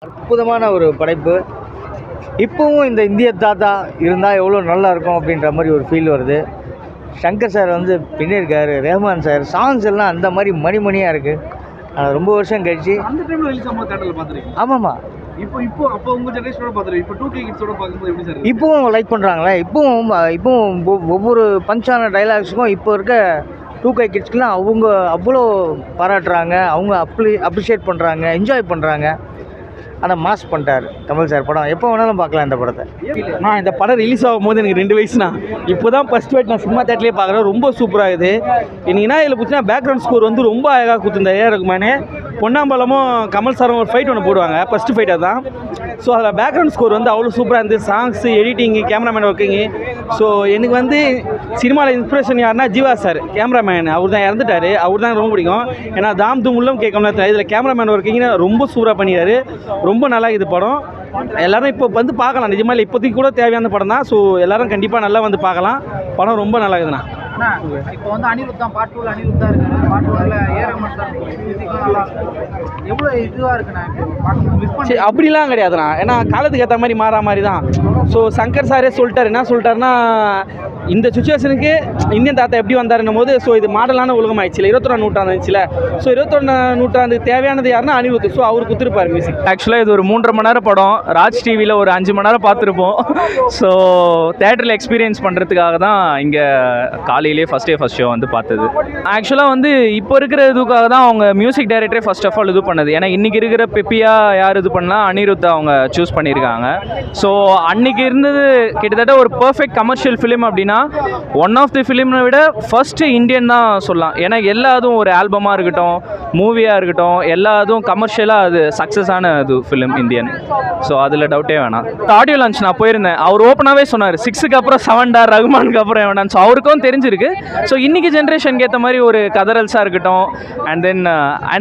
அற்புதமான ஒரு படைப்பு. இப்போவும் இந்த இந்திய தாத்தா இருந்தால் எவ்வளோ நல்லா இருக்கும் அப்படின்ற மாதிரி ஒரு ஃபீல் வருது. சங்கர் சார் வந்து பின்னிருக்காரு, ரஹ்மான் சார் சாங்ஸ் எல்லாம் அந்த மாதிரி மணிமணியாக இருக்குது. ரொம்ப வருஷம் கழிச்சு அந்த டைமில் ரிலீஸ் ஆகும்போது தேட்டரில் பார்த்துருக்கீங்க? ஆமாம்மா. அப்போ உங்கள் ஜென்ரேஷனோட பார்த்துருக்கீங்க. இப்போ 2K கிட்ஸோட பார்க்கும்போது எப்படி சார்? இப்போவும் லைக் பண்ணுறாங்களே. இப்போவும் ஒவ்வொரு பஞ்சான டைலாக்ஸுக்கும் இப்போ இருக்க 2K கிட்ஸ்க்குலாம் அவங்க அவ்வளோ பாராட்டுறாங்க, அவங்க அப்ரிஷியேட் பண்ணுறாங்க, என்ஜாய் பண்ணுறாங்க. ஆனால் மாஸ் பண்ணிட்டார் கமல் சார். படம் எப்போ வேணாலும் பார்க்கலாம் இந்த படத்தை. நான் இந்த படம் ரிலீஸ் ஆகும்போது எனக்கு 2 வயசுனா. இப்போ தான் ஃபஸ்ட் வாட்டி நான் சினிமா தேட்டர்லேயே பார்க்குறேன். ரொம்ப சூப்பராக இருக்குது. என்னன்னா இதில் பார்த்தீங்கன்னா பேக்ரவுண்ட் ஸ்கோர் வந்து ரொம்ப அழகாக கொடுத்துருந்த ஏஆர் ரஹ்மான். பொன்னாம்பலமும் கமல் சாரும் ஒரு ஃபைட் ஒன்று போடுவாங்க, ஃபஸ்ட்டு ஃபைட்டாக தான். ஸோ அதில் பேக்ரவுண்ட் ஸ்கோர் வந்து அவ்வளோ சூப்பராக இருந்தது. Songs, editing, cameraman working. So எனக்கு வந்து சினிமாவில் இன்ஸ்பிரேஷன் யாருன்னா ஜீவா சார், கேமராமேன். அவர் தான் இறந்துட்டார். அவர் தான் ரொம்ப பிடிக்கும். ஏன்னா தாம் தூம் உள்ளம் கேட்கணும். இதில் கேமராமேன் ஒர்க்கிங்னு ரொம்ப சூப்பராக பண்ணிடுறாரு. ரொம்ப நல்லா இது படம். எல்லோரும் இப்போ வந்து பார்க்கலாம். நிஜமாக இல்லை, இப்போதைக்கு கூட தேவையான படம் தான். ஸோ எல்லோரும் கண்டிப்பாக நல்லா வந்து பார்க்கலாம். படம் ரொம்ப நல்லா இருக்குதுண்ணா. இப்போ வந்து அனிருத் தான் பார்ட் 2ல அனிருத் தான் இருக்காரு. பார்ட் 1ல ஏஆர் ரஹ்மான் சார் நல்லா எவ்வளோ இதுவாக இருக்குண்ணா மிஸ் பண்ணி? அப்படிலாம் கிடையாதுண்ணா. ஏன்னா காலத்துக்கு ஏற்ற மாதிரி மாறா மாதிரி தான். ஸோ சங்கர் சாரே சொல்லிட்டார். என்ன சொல்லிட்டாருன்னா, இந்த சுச்சுவேஷனுக்கு இந்தியன் தாத்தா எப்படி வந்தாருன்னும் போது, ஸோ இது மாடலான உலகம் ஆயிடுச்சு. 21ஆம் நூற்றாண்டு ஆயிடுச்சுல. ஸோ 21ஆம் நூற்றாண்டுக்கு தேவையானது யாருன்னா அனிருத். ஸோ அவர் கொடுத்துருப்பார் மியூசிக். ஆக்சுவலாக இது ஒரு 3.5 மணி நேரம் படம். ராஜ் டிவியில் ஒரு 5 மணி நேரம் பார்த்துருப்போம். ஸோ தேட்டரில் எக்ஸ்பீரியன்ஸ் பண்ணுறதுக்காக தான் இங்கே காலையிலே ஃபஸ்ட் ஷோ வந்து பார்த்தது. ஆக்சுவலாக வந்து இப்போ இருக்கிற இதுக்காக தான் அவங்க மியூசிக் டைரக்டரே ஃபர்ஸ்ட் ஆஃப் ஆல் இது பண்ணது. ஏன்னா இன்றைக்கி இருக்கிற பெப்பியாக யார் இது பண்ணால் அனிருத் அவங்க சூஸ் பண்ணியிருக்காங்க. ஸோ அன்றைக்கி இருந்தது கிட்டத்தட்ட ஒரு பர்ஃபெக்ட் கமர்ஷியல் ஃபிலிம் அப்படின்னா ஒன் ஆஃப் தி ஃபிலிமை விட ஃபஸ்ட்டு இந்தியன் தான் சொல்லலாம். ஏன்னா எல்லாதும் ஒரு ஆல்பமாக இருக்கட்டும், மூவியாக இருக்கட்டும், எல்லாதும் கமர்ஷியலாக அது சக்ஸஸான இது ஃபிலிம் இந்தியன். ஸோ அதில் டவுட்டே வேணாம். ஆடியோ லான்ச் நான் போயிருந்தேன். அவர் ஓப்பனாகவே சொன்னார் 6க்கு அப்புறம் 7 ரகுமானுக்கு அப்புறம் வேணாம். ஸோ அவருக்கும் தெரிஞ்சிருக்கு. ஸோ இன்றைக்கி ஜென்ரேஷனுக்கு ஏற்ற மாதிரி ஒரு கதறல்ஸாக இருக்கட்டும். அண்ட்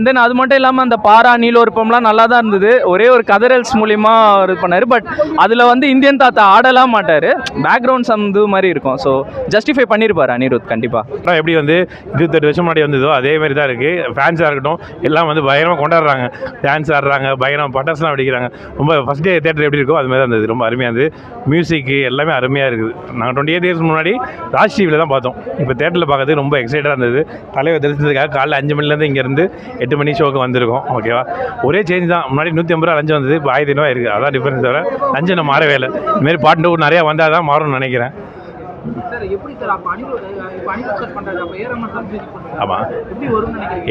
தென் அது மட்டும் இல்லாமல் அந்த பாரா நீலோருப்பம்லாம் நல்லா தான் இருந்தது. ஒரே ஒரு கதறல்ஸ் மூலிமா இது பண்ணார். பட் அதில் வந்து இந்தியன் தாத்தா ஆடலாம் மாட்டார். பேக்ரவுண்ட்ஸ் அந்த மாதிரி இருக்கும். ஸோ ஜஸ்டிஃபை பண்ணியிருப்பார் அனிருத் கண்டிப்பாக. எப்படி வந்து 28 வருஷம் முன்னாடி வந்ததோ அதே மாதிரி தான் இருக்குது. ஃபேன்ஸாக இருக்கட்டும் எல்லாம் வந்து பயங்கரமாக கொண்டாடுறாங்க, டான்ஸ் ஆடுறாங்க, பயங்கரமாக பட்டாசுலாம் வெடிக்கிறாங்க. ரொம்ப ஃபஸ்ட் டே தேட்டர் எப்படி இருக்கோ அது மாதிரி தான் இருந்தது. ரொம்ப அருமையாக இருந்தது. மியூசிக்கு எல்லாமே அருமையாக இருக்குது. நாங்கள் 28 இயர்ஸ் முன்னாடி ராஜ் டிவியில் தான் பார்த்தோம். இப்போ தேட்டரில் பார்க்கறது ரொம்ப எக்ஸைட்டாக இருந்தது. தலைவர் தரிசனத்துக்காக காலைல 5 மணிலேருந்து இங்கேருந்து 8 மணி ஷோக்கு வந்திருக்கோம். ஓகேவா, ஒரே சேஞ்ச் தான். முன்னாடி 150 ரூபா லஞ்சம் வந்தது, இப்போ 1000 ரூபா இருக்குது. அதான் டிஃபரன்ஸ் தவிர லஞ்சம் நான் மாறவே இல்லை. இதுமாரி பார்ட் 2 நிறையா வந்தால் தான் மாறும்னு நினைக்கிறேன். ஆமாம்,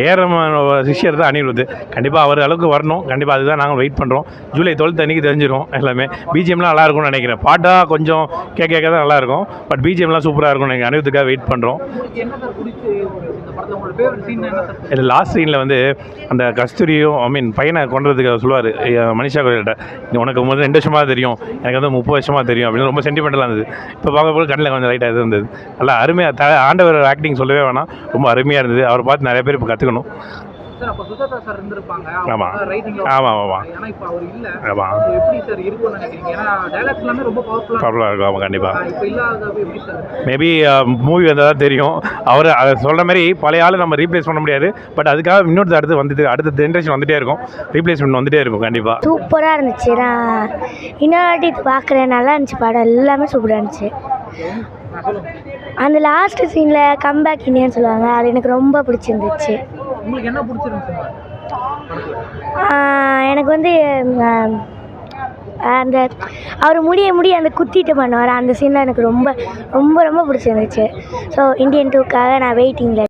ஏஆர் ரஹ்மான் சிஷ்யர் தான் அனிருத். கண்டிப்பாக அவர் அளவுக்கு வரணும். கண்டிப்பாக அதுதான் நாங்கள் வெயிட் பண்ணுறோம். ஜூலை 12 அன்றைக்கி தெரிஞ்சிடும் எல்லாமே. பிஜிஎம்லாம் நல்லா இருக்கும்னு நினைக்கிறேன். பாட்டாக கொஞ்சம் கேட்க தான் நல்லாயிருக்கும். பட் பிஜிஎம்லாம் சூப்பராக இருக்கும். நீங்கள் அனிருத்துக்காக வெயிட் பண்ணுறோம். இது லாஸ்ட் சீனில் வந்து அந்த கஸ்தூரியும் பையனை கொண்டதுக்கு சொல்லுவார் மனிஷா கோயில்கிட்ட, உனக்கு 2 வருஷமாக தெரியும், எனக்கு வந்து 30 வருஷமாக தெரியும் அப்படின்னு ரொம்ப சென்டிமெண்டலாக இருந்தது. இப்போ பார்க்கும்போது கண்ணில் கொஞ்சம் லைட்டாக இது இருந்தது. நல்லா அருமையாக ஆண்டவர் ஆக்டிங் சொல்லவே வேணாம், ரொம்ப அருமையாக இருந்தது. அவரை பார்த்து நிறைய பேர் இப்போ கற்றுக்கணும். ஆமாம் ஆமாம் ஆமாம் ஆமாம் பவர்ஃபுல்லாக இருக்கும். ஆமாம் கண்டிப்பாக. மேபி மூவி வந்தால் தான் தெரியும். அவர் அதை சொல்கிற மாதிரி பழைய ஆள் நம்ம ரீப்ளேஸ் பண்ண முடியாது. பட் அதுக்காக இன்னொரு அடுத்த ஜென்ரேஷன் வந்துகிட்டே இருக்கும், ரீப்ளேஸ்மெண்ட் வந்துகிட்டே இருக்கும். கண்டிப்பாக சூப்பராக இருந்துச்சு. நான் இன்னொரு வாட்டி பார்க்குறேன். நல்லா இருந்துச்சு படம், எல்லாமே சூப்பராக இருந்துச்சு. அந்த லாஸ்ட் சீனில் கம்பேக் இந்தியன்னு சொல்லுவாங்க, அது எனக்கு ரொம்ப பிடிச்சிருந்துச்சு. உங்களுக்கு என்ன பிடிச்சிருந்துச்சு? எனக்கு வந்து அந்த அவர் முடிய அந்த குத்திட்டு பண்ணுவார், அந்த சீனில் எனக்கு ரொம்ப ரொம்ப ரொம்ப பிடிச்சிருந்துச்சு. ஸோ இந்தியன் 2க்காக நான் வெயிட்டிங்கில்.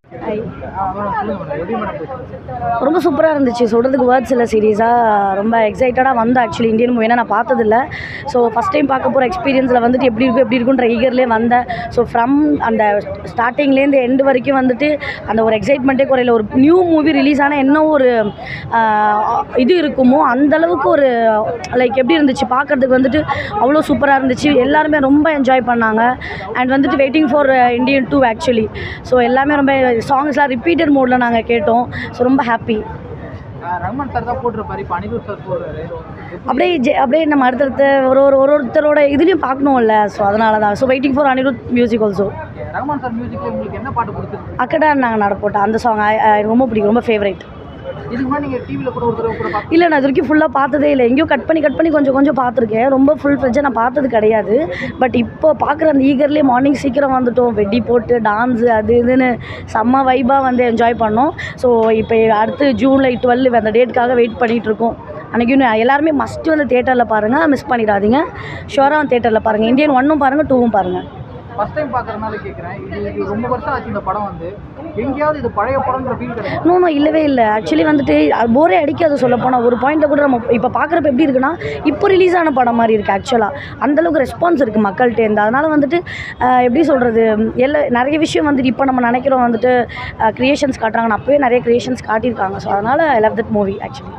ரொம்ப சூப்பராக இருந்துச்சு. சொல்கிறதுக்கு வேர்ட்ஸ் இல்லை. சீரியஸாக ரொம்ப எக்ஸைட்டடாக வந்து ஆக்சுவலி இந்தியன் மூவினா நான் பார்த்ததில்ல. ஸோ ஃபஸ்ட் டைம் பார்க்க போகிற எக்ஸ்பீரியன்ஸில் வந்துட்டு எப்படி இருக்குன்ற ஈகர்லேயே வந்தேன். ஸோ ஃப்ரம் அந்த ஸ்டார்டிங்லேருந்து எண்டு வரைக்கும் வந்துட்டு அந்த ஒரு எக்ஸைட்மெண்ட்டே குறையில. ஒரு நியூ மூவி ரிலீஸ் ஆனால் என்ன ஒரு இது இருக்குமோ அந்தளவுக்கு ஒரு லைக் எப்படி இருந்துச்சு பார்க்குறதுக்கு வந்துட்டு அவ்வளோ சூப்பராக இருந்துச்சு. எல்லாருமே ரொம்ப என்ஜாய் பண்ணாங்க. அண்ட் வந்துட்டு waiting for Indian 2 actually. So எல்லாமே ரொம்ப சாங்ஸ்லாம் ரிப்பீட்டட் மோடில் நாங்கள் கேட்டோம். ஸோ ரொம்ப ஹாப்பி. ரஹ்மான் சார் தான் போட்டிருப்பாரு, இப்போ அனிருத் சார் போடுறாரு. அப்படியே நம்ம அடுத்தடுத்த ஒருத்தரோட இதுலேயும் பார்க்கணும்ல. ஸோ அதனால தான். So waiting for Anirudh music also. Rahman sir மியூசிக்கில் உங்களுக்கு என்ன பாட்டு பிடிச்சிருக்கு? அக்கடா நாங்கள் போட்டோம் அந்த சாங் எனக்கு ரொம்ப பிடிக்கும், ரொம்ப ஃபேவரேட். இதுக்கு முன்னாடி நீங்கள் டிவியில் கூட ஒரு தடவை கூட பார்த்து இல்லை, நான் இது வரைக்கும் ஃபுல்லாக பார்த்ததே இல்லை. எங்கேயோ கட் பண்ணி கொஞ்சம் கொஞ்சம் பார்த்துருக்கேன். ரொம்ப ஃபுல் ஃப்ளெட்ஜாக நான் பார்த்தது கிடையாது. பட் இப்போ பார்க்குற அந்த ஈகர்லேயே மார்னிங் சீக்கிரம் வந்துட்டோம், வெடி போட்டு டான்ஸு அது இதுன்னு செம்ம வைபாக வந்து என்ஜாய் பண்ணோம். ஸோ இப்போ அடுத்து ஜூலை 12 அந்த டேட்டுக்காக வெயிட் பண்ணிகிட்ருக்கோம். அன்றைக்கி எல்லாருமே மஸ்ட்டு வந்து தேட்டரில் பாருங்கள், மிஸ் பண்ணிடாதீங்க. ஷுவராக வந்து தேட்டரில் பாருங்கள். இந்தியன் 1 பாருங்கள், 2 பாருங்கள். ஃபஸ்ட் டைம் பார்க்குறதுனால கேட்குறேன். இது ரொம்ப வருஷம் ஆச்சு இந்த படம் வந்து. எங்கேயாவது இது பழைய படம்ன்ற ஃபீல் கிடையாது? நோ இல்லவே இல்லை. ஆக்சுவலி வந்துட்டு போரே அடிக்காது சொல்லப்போனால். ஒரு பாயிண்ட்டில் கூட நம்ம இப்போ பார்க்குறப்ப எப்படி இருக்குன்னா, இப்போ ரிலீஸ் ஆன படம் மாதிரி இருக்குது. ஆக்சுவலாக அந்தளவுக்கு ரெஸ்பான்ஸ் இருக்குது மக்கள்கிட்டேருந்து. அதனால் வந்துட்டு எப்படி சொல்கிறது, நிறைய விஷயம் வந்துட்டு இப்போ நம்ம நினைக்கிறோம் வந்துட்டு க்ரியேஷன்ஸ் காட்டுறாங்கன்னு, அப்போவே நிறைய க்ரியேஷன்ஸ் காட்டியிருக்காங்க. ஸோ அதனால் I love that movie actually.